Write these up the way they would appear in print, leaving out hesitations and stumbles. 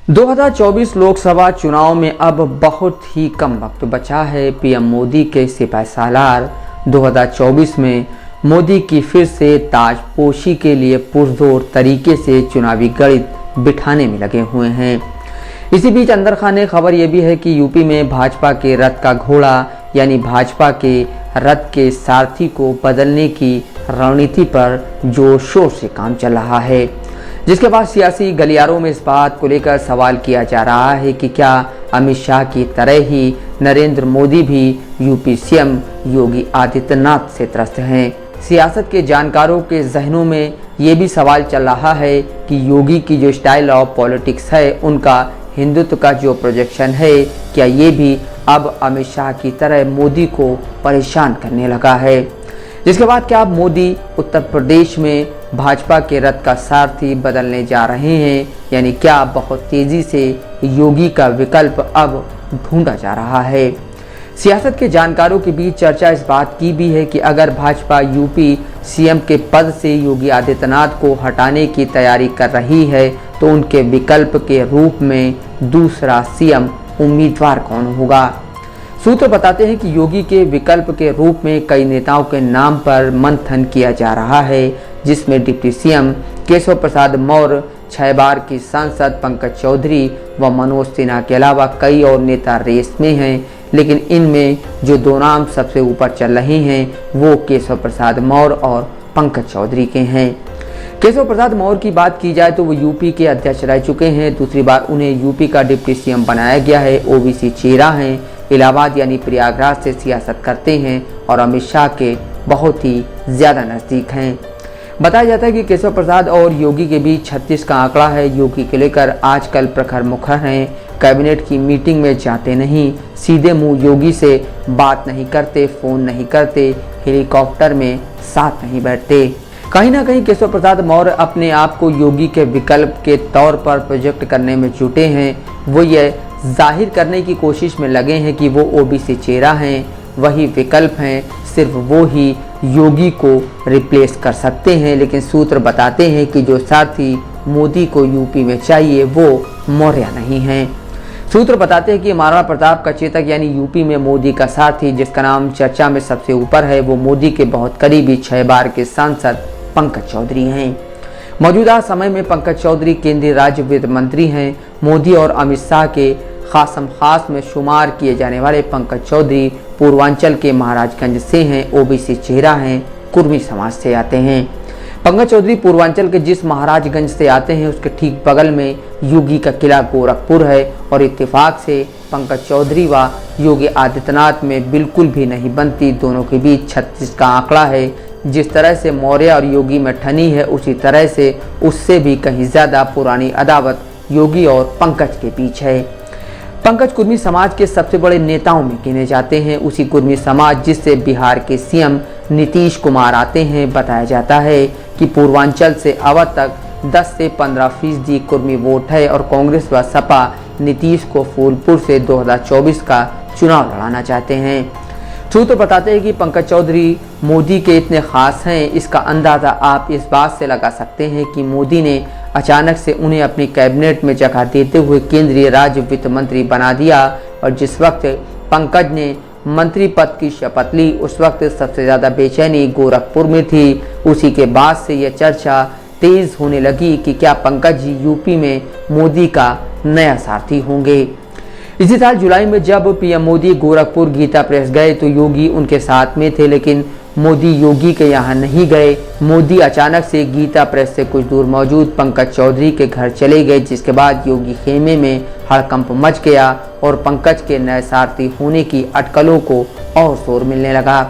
2024 लोकसभा चुनाव में अब बहुत ही कम वक्त बचा है। पीएम मोदी के सिपह सालार 2024 में मोदी की फिर से ताजपोशी के लिए पुरजोर तरीके से चुनावी गणित बिठाने में लगे हुए हैं। इसी बीच अंदर खाने खबर यह भी है कि यूपी में भाजपा के रथ का घोड़ा यानी भाजपा के रथ के सारथी को बदलने की रणनीति पर जोर शोर से काम चल रहा है, जिसके बाद सियासी गलियारों में इस बात को लेकर सवाल किया जा रहा है कि क्या अमित शाह की तरह ही नरेंद्र मोदी भी यूपी सीएम योगी आदित्यनाथ से त्रस्त हैं। सियासत के जानकारों के जहनों में ये भी सवाल चल रहा है कि योगी की जो स्टाइल ऑफ पॉलिटिक्स है, उनका हिंदुत्व का जो प्रोजेक्शन है, क्या ये भी अब अमित शाह की तरह मोदी को परेशान करने लगा है। जिसके बाद क्या अब मोदी उत्तर प्रदेश में भाजपा के रथ का सारथी बदलने जा रहे हैं, यानी क्या बहुत तेजी से योगी का विकल्प अब ढूंढा जा रहा है। सियासत के जानकारों के बीच चर्चा इस बात की भी है कि अगर भाजपा यूपी सीएम के पद से योगी आदित्यनाथ को हटाने की तैयारी कर रही है, तो उनके विकल्प के रूप में दूसरा सीएम उम्मीदवार कौन होगा। सूत्र बताते हैं कि योगी के विकल्प के रूप में कई नेताओं के नाम पर मंथन किया जा रहा है, जिसमें डिप्टी सीएम केशव प्रसाद मौर्य, 6 बार की सांसद पंकज चौधरी व मनोज सिन्हा के अलावा कई और नेता रेस में हैं। लेकिन इनमें जो 2 नाम सबसे ऊपर चल रहे हैं वो केशव प्रसाद मौर्य और पंकज चौधरी के हैं। केशव प्रसाद मौर्य की बात की जाए तो वो यूपी के अध्यक्ष रह चुके हैं, दूसरी बार उन्हें यूपी का डिप्टी सीएम बनाया गया है। ओबीसी चेहरा हैं, इलाहाबाद यानी प्रयागराज से सियासत करते हैं और अमित शाह के बहुत ही ज़्यादा नज़दीक हैं। बताया जाता है कि केशव प्रसाद और योगी के बीच 36 का आंकड़ा है। योगी को लेकर आजकल प्रखर मुखर हैं, कैबिनेट की मीटिंग में जाते नहीं, सीधे मुंह योगी से बात नहीं करते, फ़ोन नहीं करते, हेलीकॉप्टर में साथ नहीं बैठते। कहीं ना कहीं केशव प्रसाद मौर्य अपने आप को योगी के विकल्प के तौर पर प्रोजेक्ट करने में जुटे हैं। वो ये जाहिर करने की कोशिश में लगे हैं कि वो ओबीसी चेहरा हैं, वही विकल्प हैं, सिर्फ वो ही योगी को रिप्लेस कर सकते हैं। लेकिन सूत्र बताते हैं कि जो सारथी मोदी को यूपी में चाहिए वो मौर्य नहीं हैं। सूत्र बताते हैं कि महाराणा प्रताप का चेतक यानी यूपी में मोदी का सारथी, जिसका नाम चर्चा में सबसे ऊपर है, वो मोदी के बहुत करीबी 6 बार के सांसद पंकज चौधरी हैं। मौजूदा समय में पंकज चौधरी केंद्रीय राज्य वित्त मंत्री हैं। मोदी और अमित शाह के खासम खास में शुमार किए जाने वाले पंकज चौधरी पूर्वांचल के महाराजगंज से हैं, ओबीसी चेहरा हैं, कुर्मी समाज से आते हैं। पंकज चौधरी पूर्वांचल के जिस महाराजगंज से आते हैं उसके ठीक बगल में योगी का किला गोरखपुर है और इत्तेफाक से पंकज चौधरी व योगी आदित्यनाथ में बिल्कुल भी नहीं बनती। दोनों के बीच 36 का आंकड़ा है। जिस तरह से मौर्य और योगी में ठनी है, उसी तरह से उससे भी कहीं ज़्यादा पुरानी अदावत योगी और पंकज के बीच है। पंकज कुर्मी समाज के सबसे बड़े नेताओं में गिने जाते हैं। उसी कुर्मी समाज जिससे बिहार के सीएम नीतीश कुमार आते हैं। बताया जाता है कि पूर्वांचल से अवध तक 10 से 15% कुर्मी वोट है और कांग्रेस व सपा नीतीश को फूलपुर से 2024 का चुनाव लड़ाना चाहते हैं। सूत्र बताते हैं कि पंकज चौधरी मोदी के इतने खास हैं, इसका अंदाज़ा आप इस बात से लगा सकते हैं कि मोदी ने अचानक से उन्हें अपनी कैबिनेट में जगह देते हुए केंद्रीय राज्य वित्त मंत्री बना दिया और जिस वक्त पंकज ने मंत्री पद की शपथ ली उस वक्त सबसे ज़्यादा बेचैनी गोरखपुर में थी। उसी के बाद से यह चर्चा तेज़ होने लगी कि क्या पंकज जी यूपी में मोदी का नया सारथी होंगे। इसी साल जुलाई में जब पीएम मोदी गोरखपुर गीता प्रेस गए तो योगी उनके साथ में थे, लेकिन मोदी योगी के यहाँ नहीं गए। मोदी अचानक से गीता प्रेस से कुछ दूर मौजूद पंकज चौधरी के घर चले गए, जिसके बाद योगी खेमे में हड़कंप मच गया और पंकज के नए सारथी होने की अटकलों को और शोर मिलने लगा।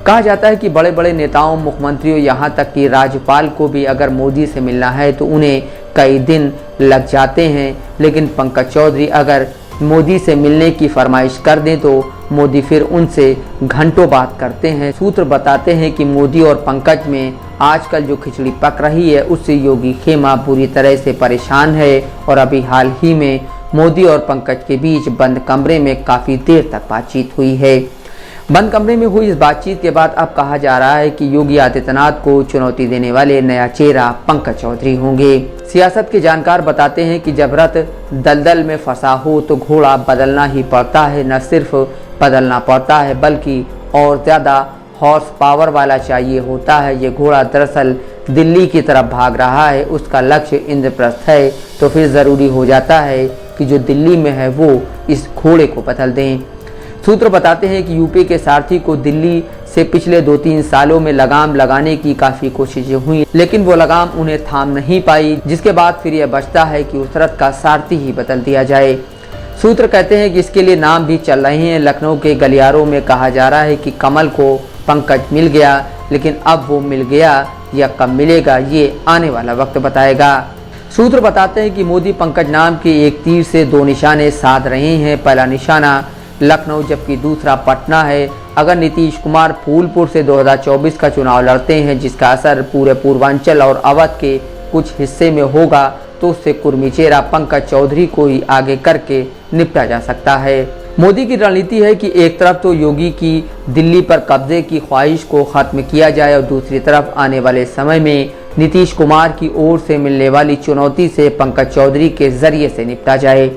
कहा जाता है कि बड़े बड़े नेताओं, मुख्यमंत्रियों, यहाँ तक कि राज्यपाल को भी अगर मोदी से मिलना है तो उन्हें कई दिन लग जाते हैं, लेकिन पंकज चौधरी अगर मोदी से मिलने की फरमाइश कर दें तो मोदी फिर उनसे घंटों बात करते हैं। सूत्र बताते हैं कि मोदी और पंकज में आजकल जो खिचड़ी पक रही है उससे योगी खेमा बुरी तरह से परेशान है और अभी हाल ही में मोदी और पंकज के बीच बंद कमरे में काफ़ी देर तक बातचीत हुई है। बंद कमरे में हुई इस बातचीत के बाद अब कहा जा रहा है कि योगी आदित्यनाथ को चुनौती देने वाले नया चेहरा पंकज चौधरी होंगे। सियासत के जानकार बताते हैं कि जब रथ दलदल में फंसा हो तो घोड़ा बदलना ही पड़ता है। न सिर्फ बदलना पड़ता है बल्कि और ज़्यादा हॉर्स पावर वाला चाहिए होता है। ये घोड़ा दरअसल दिल्ली की तरफ भाग रहा है, उसका लक्ष्य इंद्रप्रस्थ है, तो फिर ज़रूरी हो जाता है कि जो दिल्ली में है वो इस घोड़े को बदल दें। सूत्र बताते हैं कि यूपी के सारथी को दिल्ली से पिछले 2-3 सालों में लगाम लगाने की काफ़ी कोशिशें हुई, लेकिन वो लगाम उन्हें थाम नहीं पाई, जिसके बाद फिर यह बचता है कि उस रथ का सारथी ही बदल दिया जाए। सूत्र कहते हैं कि इसके लिए नाम भी चल रहे हैं। लखनऊ के गलियारों में कहा जा रहा है कि कमल को पंकज मिल गया, लेकिन अब वो मिल गया या कब मिलेगा ये आने वाला वक्त बताएगा। सूत्र बताते हैं कि मोदी पंकज नाम के एक तीर से 2 निशाने साध रहे हैं। पहला निशाना लखनऊ जबकि दूसरा पटना है। अगर नीतीश कुमार फूलपुर से 2024 का चुनाव लड़ते हैं, जिसका असर पूरे पूर्वांचल और अवध के कुछ हिस्से में होगा, तो उससे कुर्मी चेहरा पंकज चौधरी को ही आगे करके निपटा जा सकता है। मोदी की रणनीति है कि एक तरफ तो योगी की दिल्ली पर कब्जे की ख्वाहिश को खत्म किया जाए और दूसरी तरफ आने वाले समय में नीतीश कुमार की ओर से मिलने वाली चुनौती से पंकज चौधरी के जरिए से निपटा जाए।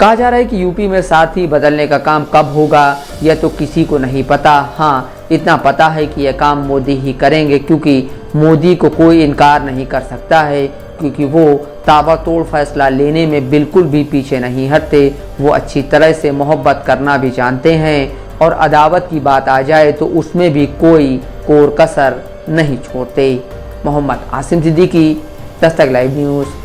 कहा जा रहा है कि यूपी में सारथी बदलने का काम कब होगा यह तो किसी को नहीं पता। हाँ, इतना पता है कि यह काम मोदी ही करेंगे, क्योंकि मोदी को कोई इनकार नहीं कर सकता है, क्योंकि वो ताबड़तोड़ फैसला लेने में बिल्कुल भी पीछे नहीं हटते। वो अच्छी तरह से मोहब्बत करना भी जानते हैं और अदावत की बात आ जाए तो उसमें भी कोई कोर कसर नहीं छोड़ते। Mohammad Asim Siddiqui, Dastak live news.